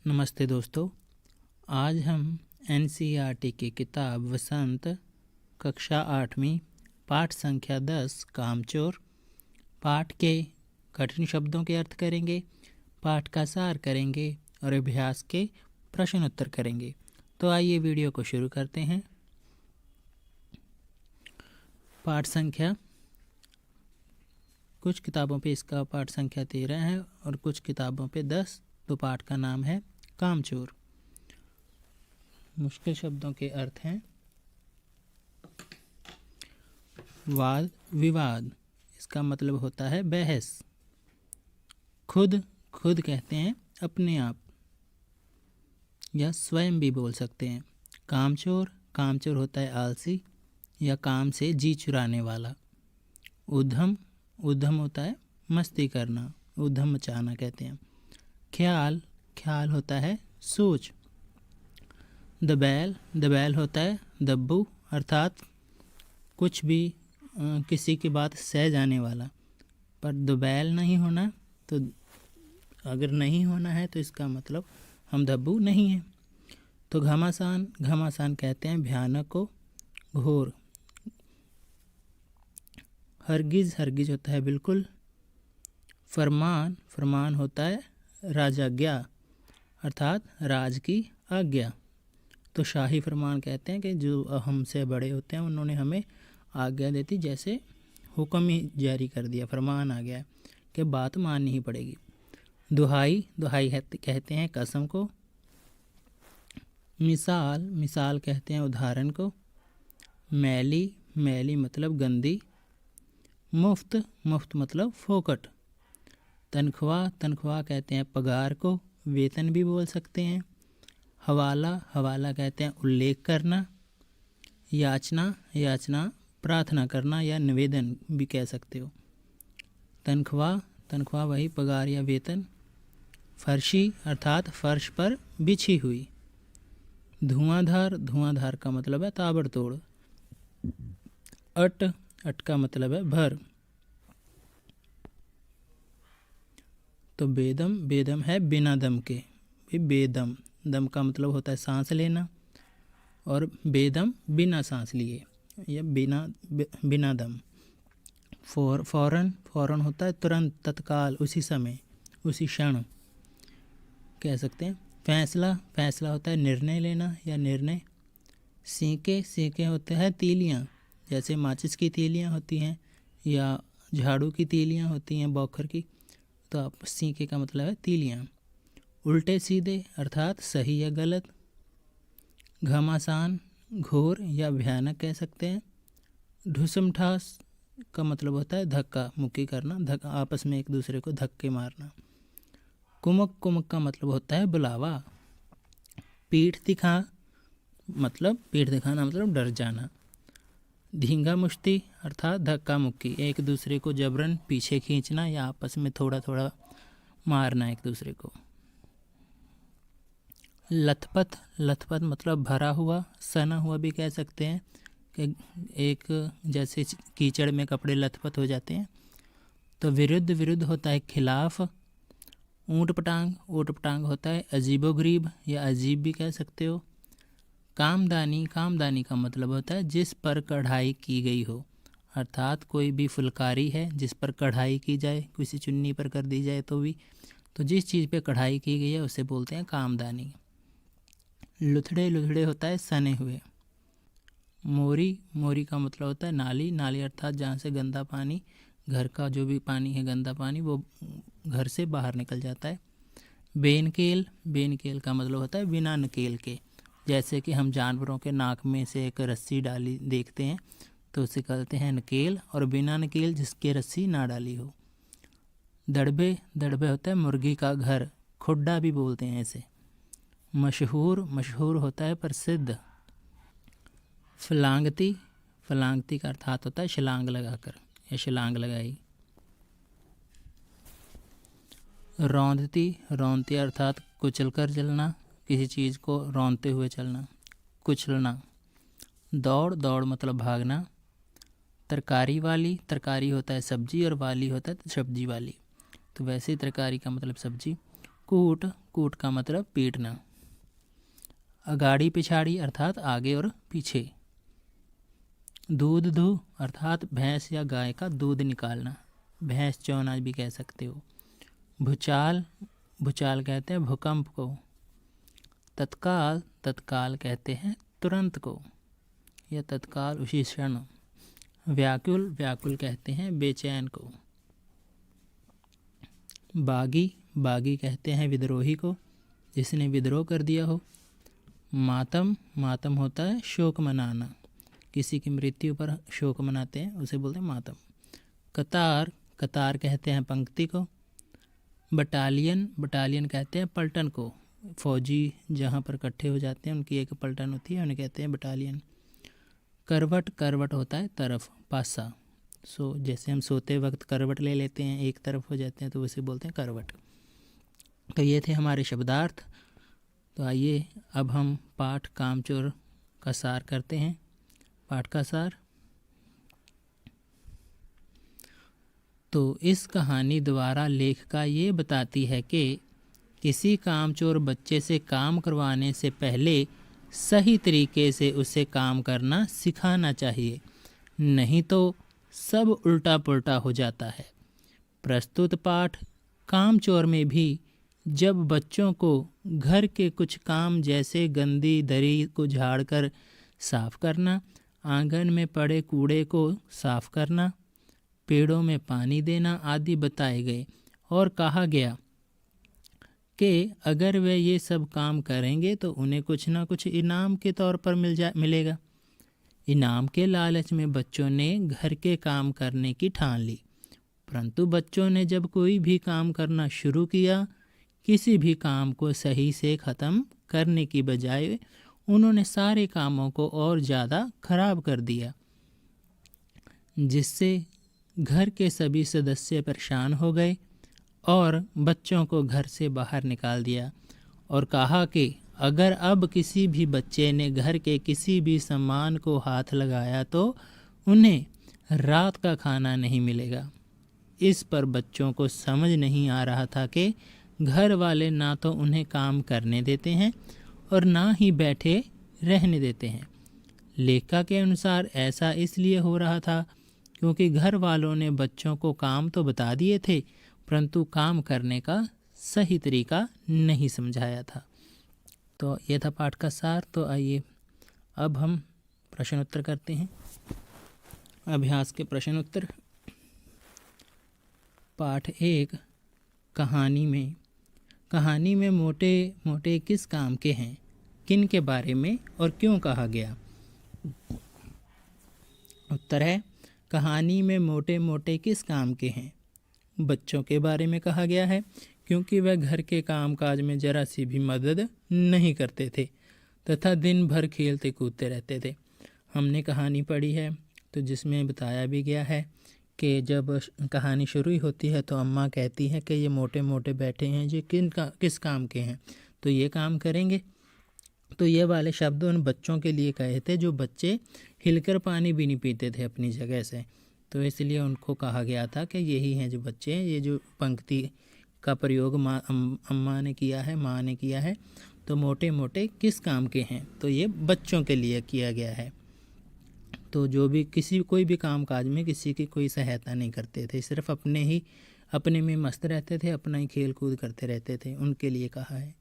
नमस्ते दोस्तों। आज हम एनसीईआरटी की किताब वसंत कक्षा 8वीं पाठ संख्या 10 कामचोर पाठ के कठिन शब्दों के अर्थ करेंगे, पाठ का सार करेंगे और अभ्यास के प्रश्न उत्तर करेंगे। तो आइए वीडियो को शुरू करते हैं। पाठ संख्या, कुछ किताबों पे इसका पाठ संख्या 13 है और कुछ किताबों पे 10। तो पाठ का नाम है कामचोर। मुश्किल शब्दों के अर्थ हैं वाद विवाद, इसका मतलब होता है बहस। खुद खुद कहते हैं अपने आप या स्वयं भी बोल सकते हैं। कामचोर कामचोर होता है आलसी या काम से जी चुराने वाला। उद्यम उद्यम होता है मस्ती करना, उद्यम मचाना कहते हैं। ख्याल ख्याल होता है सोच। दबैल होता है दब्बू, अर्थात कुछ भी किसी की बात सह जाने वाला। पर दबैल नहीं होना, तो अगर नहीं होना है तो इसका मतलब हम दब्बू नहीं हैं। तो घमासान कहते हैं भयानक को, घोर। हरगिज होता है बिल्कुल। फरमान होता है राजाज्ञा, अर्थात राज की आज्ञा। तो शाही फरमान कहते हैं कि जो हमसे बड़े होते हैं उन्होंने हमें आज्ञा देती, जैसे हुक्म ही जारी कर दिया, फरमान आ गया कि बात माननी ही पड़ेगी। दुहाई कहते हैं कसम को। मिसाल कहते हैं उदाहरण को। मैली मतलब गंदी। मुफ्त मतलब फोकट। तनख्वाह कहते हैं पगार को, वेतन भी बोल सकते हैं। हवाला कहते हैं उल्लेख करना। याचना प्रार्थना करना या निवेदन भी कह सकते हो। तनख्वाह वही पगार या वेतन। फर्शी अर्थात फर्श पर बिछी हुई। धुआंधार का मतलब है ताबड़तोड़। अट का मतलब है भर। तो बेदम है बिना दम के। बेदम, दम का मतलब होता है सांस लेना, और बेदम बिना सांस लिए या बिना दम। फौरन होता है तुरंत, तत्काल, उसी समय, उसी क्षण कह सकते हैं। फैसला होता है निर्णय लेना या निर्णय। सीके होते हैं तीलियाँ, जैसे माचिस की तीलियाँ होती हैं या झाड़ू की तीलियाँ होती हैं बौखर की। तो आप सीके का मतलब है तीलियाँ। उल्टे सीधे अर्थात सही या गलत। घमासान घोर या भयानक कह सकते हैं। ढुसमठास का मतलब होता है धक्का मुक्की करना, आपस में एक दूसरे को धक्के मारना। कुमक का मतलब होता है बुलावा। पीठ दिखाना मतलब डर जाना। धींगा मुश्ती अर्थात धक्का मुक्की, एक दूसरे को जबरन पीछे खींचना या आपस में थोड़ा मारना एक दूसरे को। लथपथ मतलब भरा हुआ, सना हुआ भी कह सकते हैं कि एक जैसे कीचड़ में कपड़े लथपथ हो जाते हैं। तो विरुद्ध होता है खिलाफ। ऊँट पटांग होता है अजीबोगरीब या अजीब भी कह सकते हो। कामदानी का मतलब होता है जिस पर कढ़ाई की गई हो, अर्थात कोई भी फुलकारी है जिस पर कढ़ाई की जाए, किसी चुन्नी पर कर दी जाए तो जिस चीज़ पे कढ़ाई की गई है उसे बोलते हैं कामदानी। लुथड़े होता है सने हुए। मोरी का मतलब होता है नाली अर्थात जहाँ से गंदा पानी, घर का जो भी पानी है गंदा पानी, वो घर से बाहर निकल जाता है। बेनकेल का मतलब होता है बिना नकेल के, जैसे कि हम जानवरों के नाक में से एक रस्सी डाली देखते हैं तो उसे कहते हैं नकेल, और बिना नकेल जिसके रस्सी ना डाली हो। दड़बे होता है मुर्गी का घर, खुड्डा भी बोलते हैं इसे। मशहूर होता है प्रसिद्ध। फलांगती का अर्थात होता है छलांग लगाकर या छलांग लगाई। रौंदती अर्थात कुचल कर चलना, किसी चीज़ को रौंदते हुए चलना, कुचलना। दौड़ मतलब भागना। तरकारी होता है सब्जी और वाली होता है सब्जी वाली, तो वैसे ही तरकारी का मतलब सब्जी। कूट, कूट का मतलब पीटना। अगाड़ी पिछाड़ी अर्थात आगे और पीछे। दूध दूह अर्थात भैंस या गाय का दूध निकालना, भैंस चौना भी कह सकते हो। भूचाल, भूचाल कहते हैं भूकंप को। तत्काल, तत्काल कहते हैं तुरंत को या तत्काल उसी क्षण। व्याकुल, व्याकुल कहते हैं बेचैन को। बागी, बागी कहते हैं विद्रोही को, जिसने विद्रोह कर दिया हो। मातम, मातम होता है शोक मनाना, किसी की मृत्यु पर शोक मनाते हैं उसे बोलते हैं मातम। कतार, कतार कहते हैं पंक्ति को। बटालियन, बटालियन कहते हैं पलटन को, फौजी जहाँ पर इकट्ठे हो जाते हैं उनकी एक पलटन होती है, उन्हें कहते हैं बटालियन। करवट, करवट होता है तरफ, पासा। जैसे हम सोते वक्त करवट ले लेते हैं, एक तरफ हो जाते हैं, तो उसे बोलते हैं करवट। तो ये थे हमारे शब्दार्थ। तो आइए अब हम पाठ कामचोर का सार करते हैं। पाठ का सार। तो इस कहानी द्वारा लेखिका ये बताती है कि किसी कामचोर बच्चे से काम करवाने से पहले सही तरीके से उसे काम करना सिखाना चाहिए, नहीं तो सब उल्टा पुल्टा हो जाता है। प्रस्तुत पाठ कामचोर में भी जब बच्चों को घर के कुछ काम जैसे गंदी दरी को झाड़कर साफ करना, आंगन में पड़े कूड़े को साफ करना, पेड़ों में पानी देना आदि बताए गए और कहा गया कि अगर वे ये सब काम करेंगे तो उन्हें कुछ ना कुछ इनाम के तौर पर मिलेगा। इनाम के लालच में बच्चों ने घर के काम करने की ठान ली, परंतु बच्चों ने जब कोई भी काम करना शुरू किया, किसी भी काम को सही से ख़त्म करने की बजाय उन्होंने सारे कामों को और ज़्यादा खराब कर दिया, जिससे घर के सभी सदस्य परेशान हो गए और बच्चों को घर से बाहर निकाल दिया और कहा कि अगर अब किसी भी बच्चे ने घर के किसी भी सामान को हाथ लगाया तो उन्हें रात का खाना नहीं मिलेगा। इस पर बच्चों को समझ नहीं आ रहा था कि घर वाले ना तो उन्हें काम करने देते हैं और ना ही बैठे रहने देते हैं। लेखिका के अनुसार ऐसा इसलिए हो रहा था क्योंकि घर वालों ने बच्चों को काम तो बता दिए थे, परंतु काम करने का सही तरीका नहीं समझाया था। तो ये था पाठ का सार। तो आइए अब हम प्रश्न उत्तर करते हैं। अभ्यास के प्रश्न उत्तर। पाठ 1, कहानी में मोटे मोटे किस काम के हैं, किन के बारे में और क्यों कहा गया। उत्तर है कहानी में मोटे मोटे किस काम के हैं, बच्चों के बारे में कहा गया है क्योंकि वह घर के कामकाज में जरा सी भी मदद नहीं करते थे तथा दिन भर खेलते कूदते रहते थे। हमने कहानी पढ़ी है तो जिसमें बताया भी गया है कि जब कहानी शुरू होती है तो अम्मा कहती हैं कि ये मोटे मोटे बैठे हैं, ये किस काम के हैं, तो ये काम करेंगे। तो ये वाले शब्द उन बच्चों के लिए कहे थे जो बच्चे हिलकर पानी भी नहीं पीते थे अपनी जगह से, तो इसलिए उनको कहा गया था कि यही हैं जो बच्चे हैं। ये जो पंक्ति का प्रयोग अम्मा ने किया है, माँ ने किया है, तो मोटे मोटे किस काम के हैं, तो ये बच्चों के लिए किया गया है। तो जो भी कोई भी काम काज में किसी की कोई सहायता नहीं करते थे, सिर्फ अपने में मस्त रहते थे, अपना ही खेल कूद करते रहते थे, उनके लिए कहा है।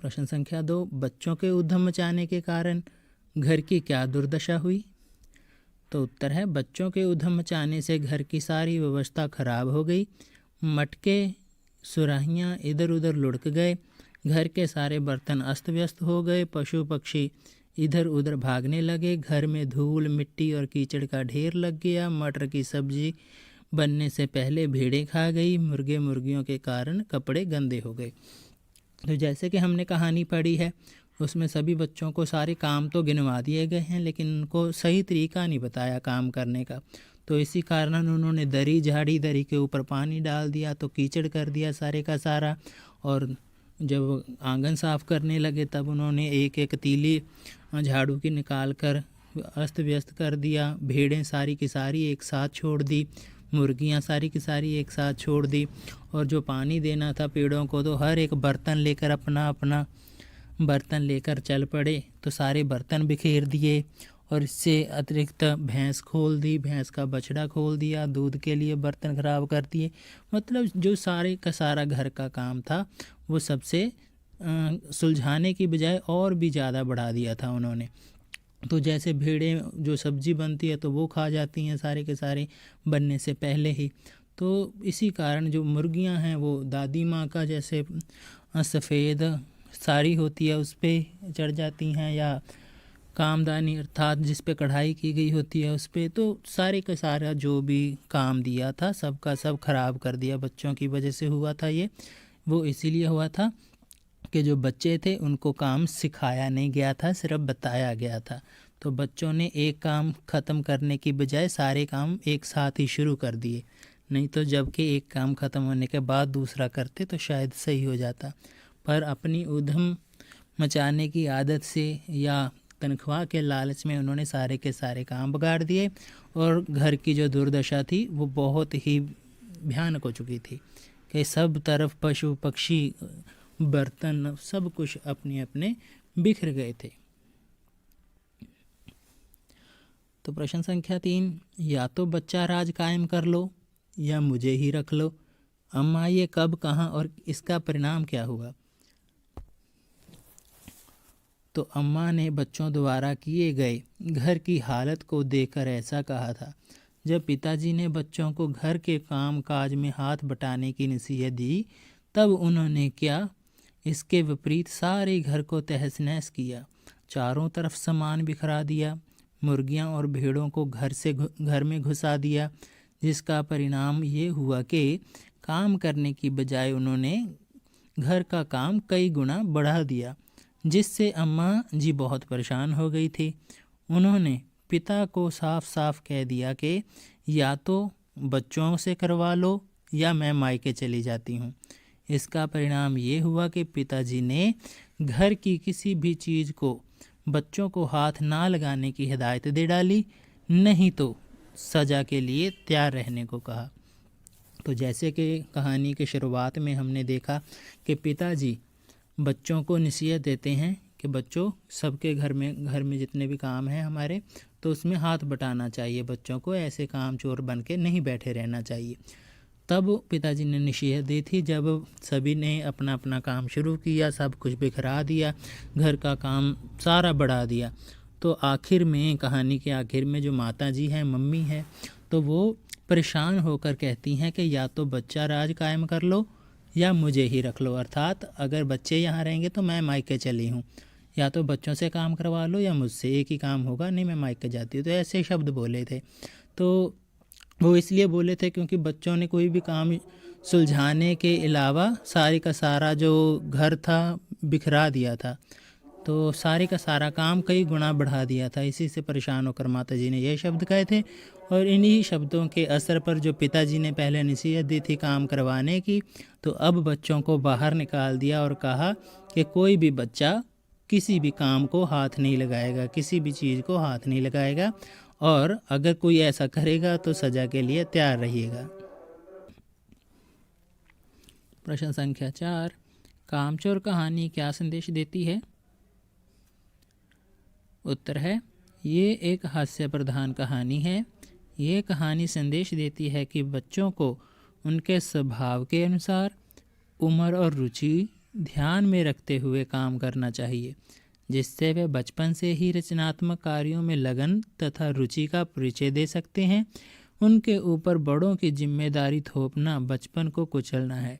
प्रश्न संख्या 2, बच्चों के उद्यम मचाने के कारण घर की क्या दुर्दशा हुई। तो उत्तर है बच्चों के उद्यम मचाने से घर की सारी व्यवस्था खराब हो गई, मटके सुराहियाँ इधर उधर लुढ़क गए, घर के सारे बर्तन अस्त व्यस्त हो गए, पशु पक्षी इधर उधर भागने लगे, घर में धूल मिट्टी और कीचड़ का ढेर लग गया, मटर की सब्जी बनने से पहले भेड़ें खा गई, मुर्गे मुर्गियों के कारण कपड़े गंदे हो गए। तो जैसे कि हमने कहानी पढ़ी है उसमें सभी बच्चों को सारे काम तो गिनवा दिए गए हैं, लेकिन उनको सही तरीका नहीं बताया काम करने का, तो इसी कारण उन्होंने दरी झाड़ी, दरी के ऊपर पानी डाल दिया तो कीचड़ कर दिया सारे का सारा, और जब आंगन साफ़ करने लगे तब उन्होंने एक एक तीली झाड़ू की निकाल कर अस्त व्यस्त कर दिया, भेड़ें सारी की सारी एक साथ छोड़ दी, मुर्गियां सारी की सारी एक साथ छोड़ दी, और जो पानी देना था पेड़ों को तो हर एक बर्तन लेकर अपना अपना बर्तन लेकर चल पड़े, तो सारे बर्तन बिखेर दिए। और इससे अतिरिक्त भैंस खोल दी, भैंस का बछड़ा खोल दिया, दूध के लिए बर्तन खराब कर दिए। मतलब जो सारे का सारा घर का काम था वो सबसे सुलझाने की बजाय और भी ज़्यादा बढ़ा दिया था उन्होंने। तो जैसे भेड़ें जो सब्जी बनती है तो वो खा जाती हैं सारे के सारे बनने से पहले ही। तो इसी कारण जो मुर्गियां हैं वो दादी माँ का जैसे सफ़ेद साड़ी होती है उस पर चढ़ जाती हैं, या कामदानी अर्थात जिस पे कढ़ाई की गई होती है उस पर, तो सारे का सारा जो भी काम दिया था सबका सब खराब कर दिया। बच्चों की वजह से हुआ था ये, वो इसीलिए हुआ था कि जो बच्चे थे उनको काम सिखाया नहीं गया था, सिर्फ बताया गया था। तो बच्चों ने एक काम ख़त्म करने की बजाय सारे काम एक साथ ही शुरू कर दिए, नहीं तो जबकि एक काम ख़त्म होने के बाद दूसरा करते तो शायद सही हो जाता। पर अपनी ऊधम मचाने की आदत से या तनख्वाह के लालच में उन्होंने सारे के सारे काम बिगाड़ दिए, और घर की जो दुर्दशा थी वो बहुत ही भयानक हो चुकी थी कि सब तरफ पशु पक्षी बर्तन सब कुछ अपने अपने बिखर गए थे। तो प्रश्न संख्या 3, या तो बच्चा राज कायम कर लो या मुझे ही रख लो। अम्मा ये कब, कहाँ और इसका परिणाम क्या हुआ? तो अम्मा ने बच्चों द्वारा किए गए घर की हालत को देखकर ऐसा कहा था। जब पिताजी ने बच्चों को घर के काम काज में हाथ बटाने की नसीहत दी तब उन्होंने क्या, इसके विपरीत सारे घर को तहस नहस किया, चारों तरफ सामान बिखरा दिया, मुर्गियां और भेड़ों को घर में घुसा दिया, जिसका परिणाम ये हुआ कि काम करने की बजाय उन्होंने घर का काम कई गुना बढ़ा दिया, जिससे अम्मा जी बहुत परेशान हो गई थी। उन्होंने पिता को साफ साफ कह दिया कि या तो बच्चों से करवा लो या मैं मायके चली जाती हूँ। इसका परिणाम ये हुआ कि पिताजी ने घर की किसी भी चीज़ को बच्चों को हाथ ना लगाने की हिदायत दे डाली, नहीं तो सज़ा के लिए तैयार रहने को कहा। तो जैसे कि कहानी के शुरुआत में हमने देखा कि पिताजी बच्चों को नसीहत देते हैं कि बच्चों सबके घर में जितने भी काम हैं हमारे, तो उसमें हाथ बटाना चाहिए, बच्चों को ऐसे काम चोर बन के नहीं बैठे रहना चाहिए। तब पिताजी ने नसीहत दी थी जब सभी ने अपना अपना काम शुरू किया, सब कुछ बिखरा दिया, घर का काम सारा बढ़ा दिया। तो आखिर में कहानी के आखिर में जो माता जी हैं, मम्मी हैं, तो वो परेशान होकर कहती हैं कि या तो बच्चा राज कायम कर लो या मुझे ही रख लो, अर्थात अगर बच्चे यहाँ रहेंगे तो मैं मायके चली हूँ, या तो बच्चों से काम करवा लो या मुझसे, एक ही काम होगा, नहीं मैं मायके जाती हूँ। तो ऐसे शब्द बोले थे। तो वो इसलिए बोले थे क्योंकि बच्चों ने कोई भी काम सुलझाने के अलावा सारे का सारा जो घर था बिखरा दिया था, तो सारे का सारा काम कई गुना बढ़ा दिया था। इसी से परेशान होकर माता जी ने यह शब्द कहे थे, और इन्हीं शब्दों के असर पर जो पिताजी ने पहले नसीहत दी थी काम करवाने की, तो अब बच्चों को बाहर निकाल दिया और कहा कि कोई भी बच्चा किसी भी काम को हाथ नहीं लगाएगा, किसी भी चीज़ को हाथ नहीं लगाएगा, और अगर कोई ऐसा करेगा तो सज़ा के लिए तैयार रहिएगा। प्रश्न संख्या 4, कामचोर कहानी क्या संदेश देती है? उत्तर है, ये एक हास्य प्रधान कहानी है। ये कहानी संदेश देती है कि बच्चों को उनके स्वभाव के अनुसार उम्र और रुचि ध्यान में रखते हुए काम करना चाहिए, जिससे वे बचपन से ही रचनात्मक कार्यों में लगन तथा रुचि का परिचय दे सकते हैं। उनके ऊपर बड़ों की जिम्मेदारी थोपना बचपन को कुचलना है।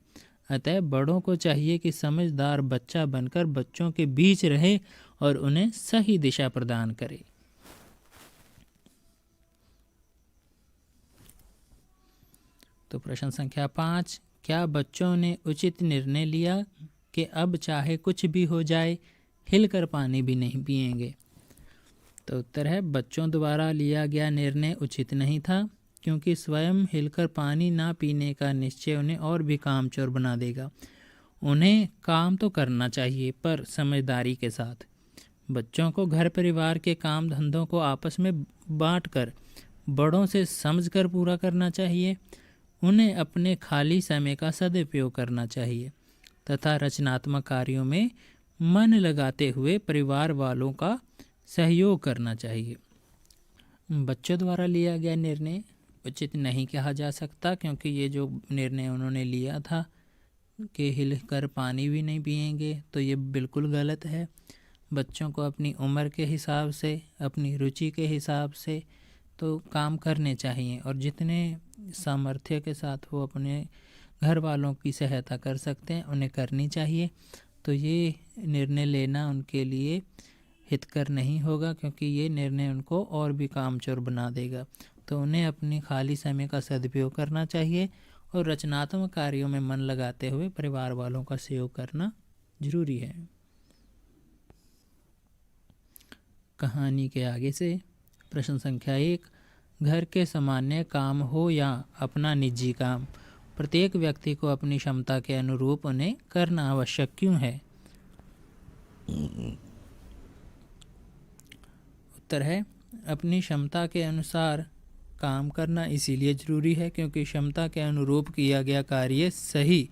अतः बड़ों को चाहिए कि समझदार बच्चा बनकर बच्चों के बीच रहे और उन्हें सही दिशा प्रदान करे। तो प्रश्न संख्या 5, क्या बच्चों ने उचित निर्णय लिया कि अब चाहे कुछ भी हो जाए हिलकर पानी भी नहीं पिएंगे? तो उत्तर है, बच्चों द्वारा लिया गया निर्णय उचित नहीं था, क्योंकि स्वयं हिलकर पानी ना पीने का निश्चय उन्हें और भी कामचोर बना देगा। उन्हें काम तो करना चाहिए पर समझदारी के साथ। बच्चों को घर परिवार के काम धंधों को आपस में बांटकर बड़ों से समझकर पूरा करना चाहिए। उन्हें अपने खाली समय का सदुपयोग करना चाहिए तथा रचनात्मक कार्यों में मन लगाते हुए परिवार वालों का सहयोग करना चाहिए। बच्चों द्वारा लिया गया निर्णय उचित नहीं कहा जा सकता, क्योंकि ये जो निर्णय उन्होंने लिया था कि हिलकर पानी भी नहीं पिएंगे, तो ये बिल्कुल गलत है। बच्चों को अपनी उम्र के हिसाब से, अपनी रुचि के हिसाब से तो काम करने चाहिए, और जितने सामर्थ्य के साथ वो अपने घर वालों की सहायता कर सकते हैं उन्हें करनी चाहिए। तो ये निर्णय लेना उनके लिए हितकर नहीं होगा, क्योंकि ये निर्णय उनको और भी कामचोर बना देगा। तो उन्हें अपनी खाली समय का सदुपयोग करना चाहिए और रचनात्मक कार्यों में मन लगाते हुए परिवार वालों का सहयोग करना जरूरी है। कहानी के आगे से प्रश्न संख्या 1, घर के सामान्य काम हो या अपना निजी काम, प्रत्येक व्यक्ति को अपनी क्षमता के अनुरूप उन्हें करना आवश्यक क्यों है? उत्तर है, अपनी क्षमता के अनुसार काम करना इसीलिए जरूरी है क्योंकि क्षमता के अनुरूप किया गया कार्य सही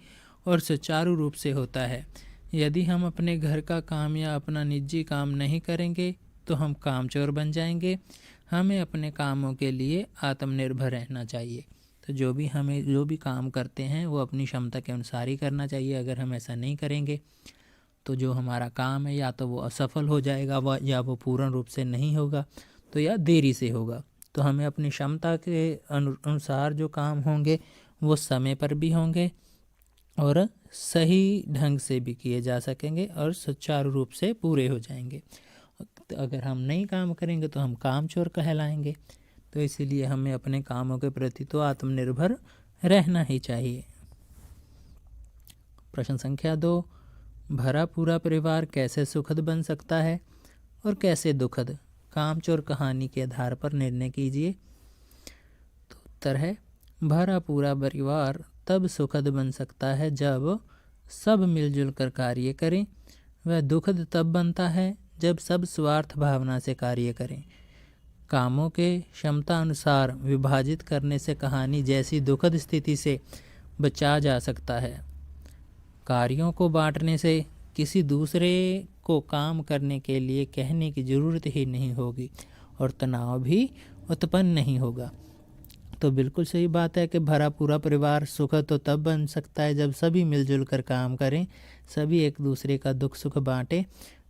और सुचारू रूप से होता है। यदि हम अपने घर का काम या अपना निजी काम नहीं करेंगे तो हम कामचोर बन जाएंगे। हमें अपने कामों के लिए आत्मनिर्भर रहना चाहिए। तो जो भी काम करते हैं वो अपनी क्षमता के अनुसार ही करना चाहिए। अगर हम ऐसा नहीं करेंगे तो जो हमारा काम है या तो वो असफल हो जाएगा या वो पूर्ण रूप से नहीं होगा, तो या देरी से होगा। तो हमें अपनी क्षमता के अनुसार जो काम होंगे वो समय पर भी होंगे और सही ढंग से भी किए जा सकेंगे और सुचारू रूप से पूरे हो जाएंगे। तो अगर हम नहीं काम करेंगे तो हम कामचोर कहलाएंगे। तो इसीलिए हमें अपने कामों के प्रति तो आत्मनिर्भर रहना ही चाहिए। प्रश्न संख्या 2, भरा पूरा परिवार कैसे सुखद बन सकता है और कैसे दुखद? कामचोर कहानी के आधार पर निर्णय कीजिए। तो उत्तर है, भरा पूरा परिवार तब सुखद बन सकता है जब सब मिलजुल कर कार्य करें। वह दुखद तब बनता है जब सब स्वार्थ भावना से कार्य करें। कामों के क्षमता अनुसार विभाजित करने से कहानी जैसी दुखद स्थिति से बचा जा सकता है। कार्यों को बांटने से किसी दूसरे को काम करने के लिए कहने की ज़रूरत ही नहीं होगी और तनाव भी उत्पन्न नहीं होगा। तो बिल्कुल सही बात है कि भरा पूरा परिवार सुखद तो तब बन सकता है जब सभी मिलजुल कर काम करें, सभी एक दूसरे का दुख सुख बांटें।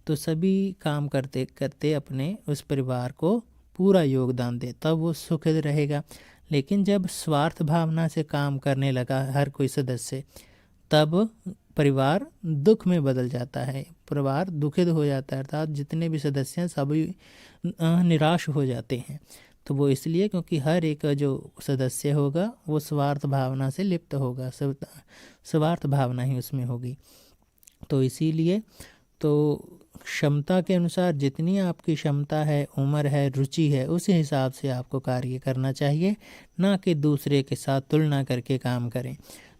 तो सभी काम करते करते अपने उस परिवार को पूरा योगदान दे, तब वो सुखद रहेगा। लेकिन जब स्वार्थ भावना से काम करने लगा हर कोई सदस्य, तब परिवार दुख में बदल जाता है, परिवार दुखित हो जाता है, अर्थात जितने भी सदस्य हैं सभी निराश हो जाते हैं। तो वो इसलिए क्योंकि हर एक जो सदस्य होगा वो स्वार्थ भावना से लिप्त होगा, स्वार्थ भावना ही उसमें होगी। तो इसीलिए तो क्षमता के अनुसार जितनी आपकी क्षमता है, उम्र है, रुचि है, उस हिसाब से आपको कार्य करना चाहिए, ना कि दूसरे के साथ तुलना करके काम करें।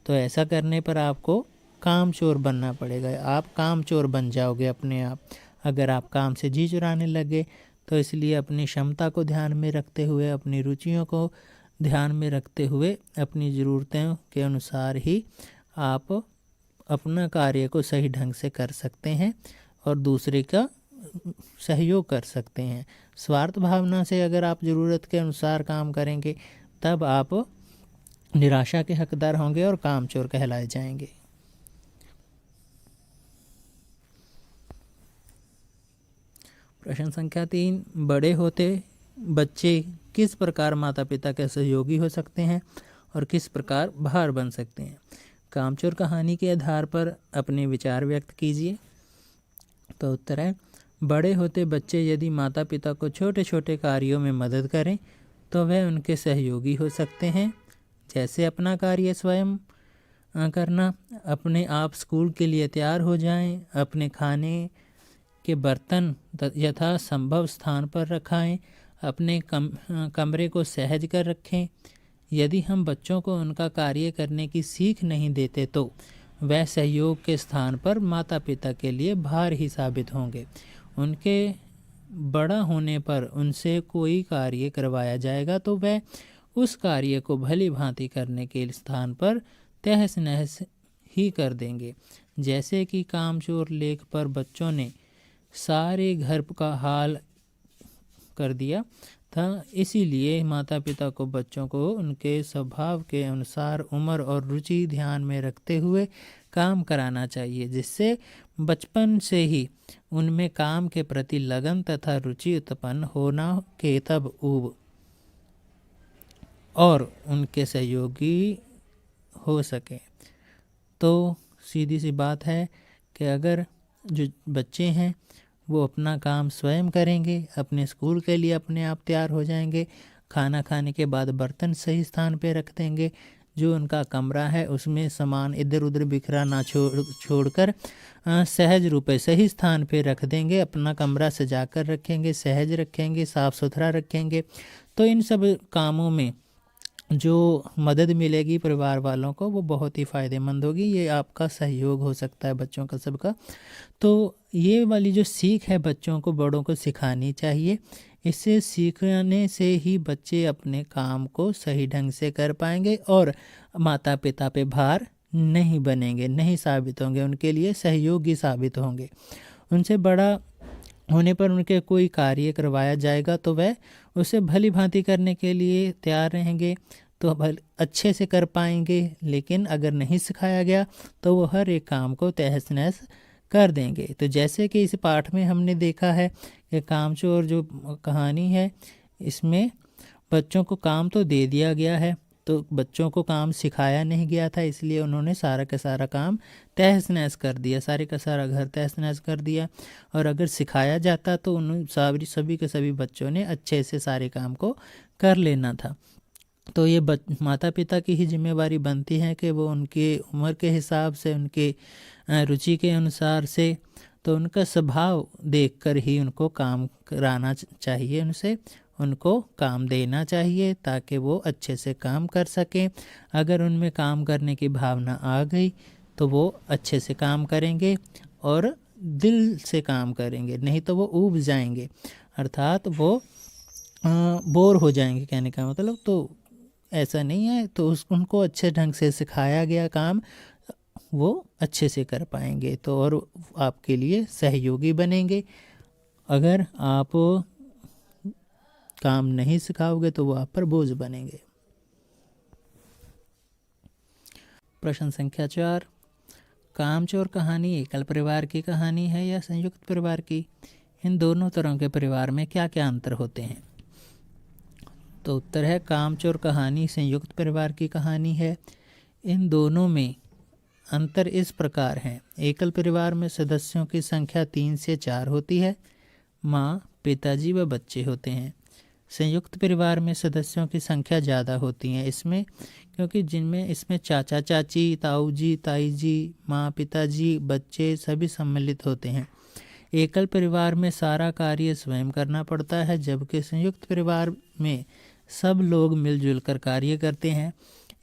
तो ऐसा करने पर आपको कामचोर बनना पड़ेगा, आप कामचोर बन जाओगे अपने आप अगर आप काम से जी चुराने लगे। तो इसलिए अपनी क्षमता को ध्यान में रखते हुए, अपनी रुचियों को ध्यान में रखते हुए, अपनी ज़रूरतों के अनुसार ही आप अपना कार्य को सही ढंग से कर सकते हैं और दूसरे का सहयोग कर सकते हैं। स्वार्थ भावना से अगर आप ज़रूरत के अनुसार काम करेंगे तब आप निराशा के हकदार होंगे और कामचोर कहलाए जाएंगे। प्रश्न संख्या 3, बड़े होते बच्चे किस प्रकार माता पिता के सहयोगी हो सकते हैं और किस प्रकार भार बन सकते हैं? कामचोर कहानी के आधार पर अपने विचार व्यक्त कीजिए। तो उत्तर है, बड़े होते बच्चे यदि माता पिता को छोटे छोटे कार्यों में मदद करें तो वह उनके सहयोगी हो सकते हैं। जैसे अपना कार्य स्वयं करना, अपने आप स्कूल के लिए तैयार हो जाएं, अपने खाने के बर्तन यथा संभव स्थान पर रखाएं, अपने कमरे को सहज कर रखें। यदि हम बच्चों को उनका कार्य करने की सीख नहीं देते तो वह सहयोग के स्थान पर माता पिता के लिए भार ही साबित होंगे। उनके बड़ा होने पर उनसे कोई कार्य करवाया जाएगा तो वह उस कार्य को भली भांति करने के स्थान पर तहस नहस ही कर देंगे। जैसे कि कामचोर लेख पर बच्चों ने सारे घर का हाल कर दिया था, इसीलिए माता पिता को बच्चों को उनके स्वभाव के अनुसार उम्र और रुचि ध्यान में रखते हुए काम कराना चाहिए, जिससे बचपन से ही उनमें काम के प्रति लगन तथा रुचि उत्पन्न होना के तब ऊब और उनके सहयोगी हो सके। तो सीधी सी बात है कि अगर जो बच्चे हैं वो अपना काम स्वयं करेंगे, अपने स्कूल के लिए अपने आप तैयार हो जाएंगे, खाना खाने के बाद बर्तन सही स्थान पे रख देंगे, जो उनका कमरा है उसमें सामान इधर उधर बिखरा ना छोड़कर सहज रूप से सही स्थान पे रख देंगे, अपना कमरा सजा कर रखेंगे, सहज रखेंगे, साफ़ सुथरा रखेंगे, तो इन सब कामों में जो मदद मिलेगी परिवार वालों को वो बहुत ही फ़ायदेमंद होगी। ये आपका सहयोग हो सकता है बच्चों का सबका। तो ये वाली जो सीख है बच्चों को बड़ों को सिखानी चाहिए। इससे सीखने से ही बच्चे अपने काम को सही ढंग से कर पाएंगे और माता पिता पे भार नहीं बनेंगे, नहीं साबित होंगे, उनके लिए सहयोगी साबित होंगे। उनसे बड़ा होने पर उनके कोई कार्य करवाया जाएगा तो वह उसे भली भांति करने के लिए तैयार रहेंगे, तो अच्छे से कर पाएंगे। लेकिन अगर नहीं सिखाया गया तो वो हर एक काम को तहस नहस कर देंगे। तो जैसे कि इस पाठ में हमने देखा है कि कामचोर जो कहानी है, इसमें बच्चों को काम तो दे दिया गया है, तो बच्चों को काम सिखाया नहीं गया था, इसलिए उन्होंने सारा का सारा काम तहस नहस कर दिया, सारे का सारा घर तहस नहस कर दिया। और अगर सिखाया जाता तो उन सभी के सभी बच्चों ने अच्छे से सारे काम को कर लेना था। तो ये माता पिता की ही जिम्मेवारी बनती है कि वो उनके उम्र के हिसाब से, उनके रुचि के अनुसार से, तो उनका स्वभाव देखकर ही उनको काम कराना चाहिए, उनको काम देना चाहिए ताकि वो अच्छे से काम कर सकें। अगर उनमें काम करने की भावना आ गई तो वो अच्छे से काम करेंगे और दिल से काम करेंगे, नहीं तो वो ऊब जाएंगे, अर्थात वो बोर हो जाएंगे, कहने का मतलब। तो ऐसा नहीं है, तो उनको अच्छे ढंग से सिखाया गया काम वो अच्छे से कर पाएंगे, तो और आपके लिए सहयोगी बनेंगे। अगर आप काम नहीं सिखाओगे तो वो आप पर बोझ बनेंगे। प्रश्न संख्या 4, कामचोर कहानी एकल परिवार की कहानी है या संयुक्त परिवार की? इन दोनों तरह के परिवार में क्या क्या अंतर होते हैं? तो उत्तर है कामचोर कहानी संयुक्त परिवार की कहानी है। इन दोनों में अंतर इस प्रकार है। एकल परिवार में सदस्यों की संख्या 3 से 4 होती है, माँ, पिताजी व बच्चे होते हैं। संयुक्त परिवार में सदस्यों की संख्या ज़्यादा होती है इसमें, क्योंकि इसमें चाचा चाची, ताऊ जी, ताई जी, माँ, पिताजी, बच्चे सभी सम्मिलित होते हैं। एकल परिवार में सारा कार्य स्वयं करना पड़ता है, जबकि संयुक्त परिवार में सब लोग मिलजुल कर कार्य करते हैं।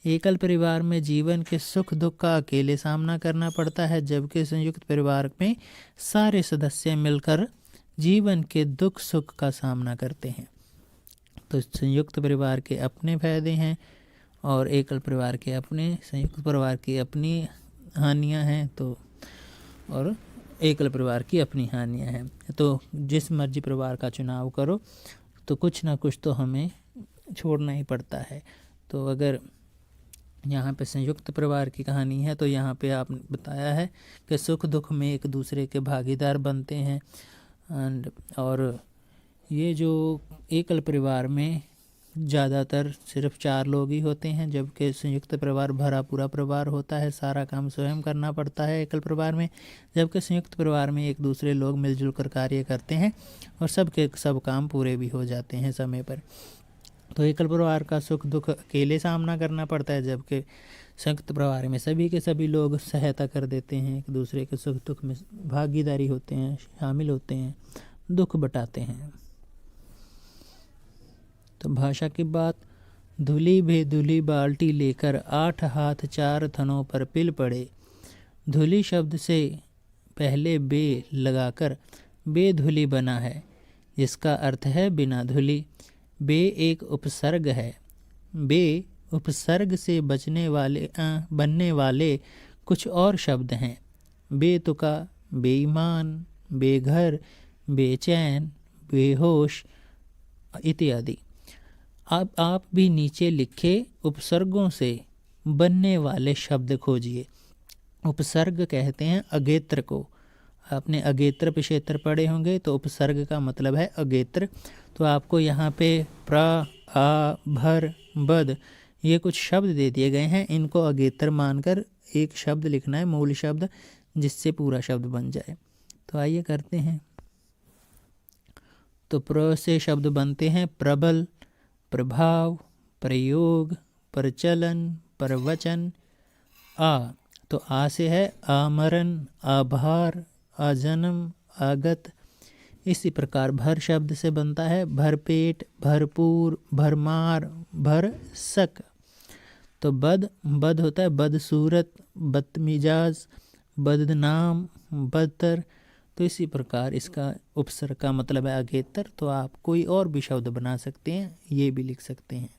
एकल परिवार में जीवन के सुख दुख का अकेले सामना करना पड़ता है, जबकि संयुक्त परिवार में सारे सदस्य मिलकर जीवन के दुख सुख का सामना करते हैं। तो संयुक्त परिवार के अपने फायदे हैं और एकल परिवार के अपने, संयुक्त परिवार की अपनी हानियां हैं, तो और एकल परिवार की अपनी हानियां हैं। तो जिस मर्जी परिवार का चुनाव करो तो कुछ ना कुछ तो हमें छोड़ना ही पड़ता है। तो अगर यहाँ पे संयुक्त परिवार की कहानी है तो यहाँ पे आपने बताया है कि सुख दुख में एक दूसरे के भागीदार बनते हैं। और ये जो एकल परिवार में ज़्यादातर सिर्फ 4 लोग ही होते हैं, जबकि संयुक्त परिवार भरा पूरा परिवार होता है, सारा काम स्वयं करना पड़ता है एकल परिवार में। जबकि संयुक्त परिवार में एक दूसरे लोग मिलजुल कर कार्य करते हैं और सब काम पूरे भी हो जाते हैं समय पर। तो एकल परिवार का सुख दुख अकेले सामना करना पड़ता है, जबकि संयुक्त परिवार में सभी के सभी लोग सहायता कर देते हैं, एक दूसरे के सुख दुख में भागीदारी होते हैं, शामिल होते हैं, दुख बटाते हैं। तो भाषा की बात, धुली बेधुली बाल्टी लेकर 8 हाथ 4 थनों पर पिल पड़े। धुली शब्द से पहले बे लगाकर बेधुली बना है, जिसका अर्थ है बिना धुली। बे एक उपसर्ग है। बे उपसर्ग से बनने वाले कुछ और शब्द हैं। बेतुका, बेईमान, बेघर, बेचैन, बेहोश इत्यादि। अब आप भी नीचे लिखे उपसर्गों से बनने वाले शब्द खोजिए। उपसर्ग कहते हैं अगेत्र को। आपने अगेत्र पिछेत्र पढ़े होंगे, तो उपसर्ग का मतलब है अगेत्र। तो आपको यहाँ पे प्र, आ, भर, बद ये कुछ शब्द दे दिए गए हैं। इनको अगेत्र मानकर एक शब्द लिखना है, मूल शब्द, जिससे पूरा शब्द बन जाए। तो आइए करते हैं। तो प्र से शब्द बनते हैं प्रबल, प्रभाव, प्रयोग, प्रचलन, प्रवचन। आ तो आ से है आमरण, आभार, आजन्म, आगत। इसी प्रकार भर शब्द से बनता है भरपेट, भरपूर, भरमार, भरसक। तो बद होता है बदसूरत, बदमिजाज, बदनाम, बदतर। तो इसी प्रकार इसका उपसर्ग का मतलब है अगेतर। तो आप कोई और भी शब्द बना सकते हैं, ये भी लिख सकते हैं।